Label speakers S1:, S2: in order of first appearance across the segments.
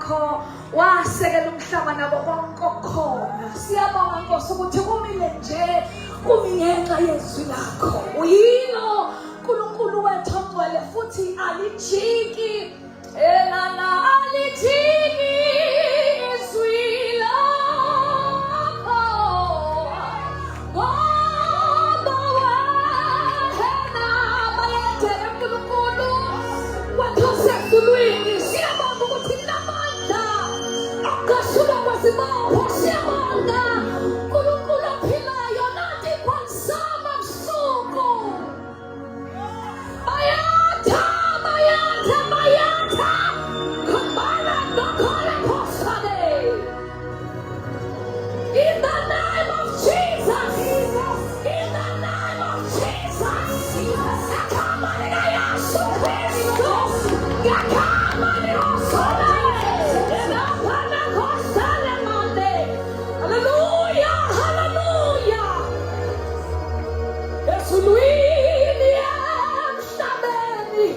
S1: yakho wasekela umhlaba nabo bonke okhona. Siyabonga Nkosi ukuthi kumile nje kumingenxa yezwi lakho. Uyilo uNkulunkulu wethu ongcwele futhi alijiki elana alijiki izwi lakho. Ngoba wena bayethele uNkulunkulu wethu osezulwini. Siyabonga ukuthi namandla akasuka kwezibopho. Siyabonga uNkulunkulu ophilayo nathi phakuzama busuku. Bayatha, bayatha, bayatha. Khambala nokhole phosane. In the name of Jesus. In the name of Jesus. Yakamani Yesu Kristo. Yakamani Osane. Enapana kosale mande. Hallelujah, hallelujah. Ezulwini emhlabeni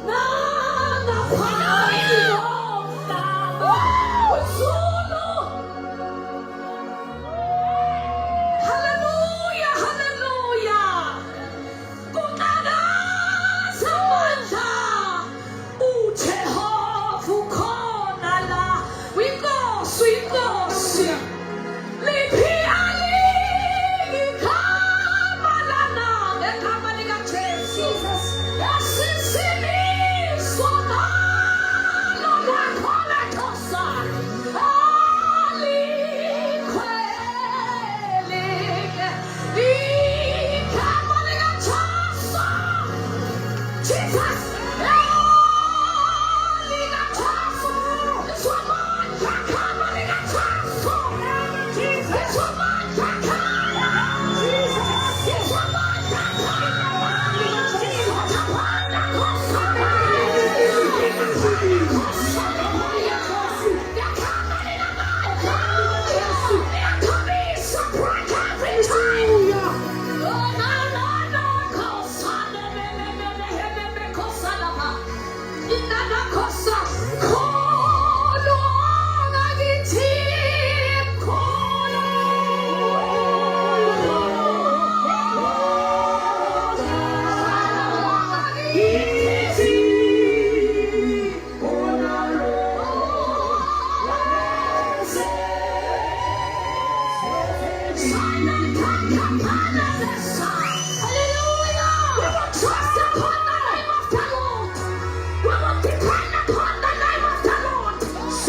S1: nangaphansi komhlaba wezulu. Hallelujah, hallelujah. Kunqakaza amandla uJehova ukhona la. Uyinkosi, uyinkosi. Liphi alikama lana ngegama likaJesu. Yasisimiswa ngalo lwakho lethosa. Alikhwele igama likaJesu. Jesus. LikaJesu. Iswamandla igama likaJesu. Iswamandla igama. Iswamandla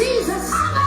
S1: Jesus.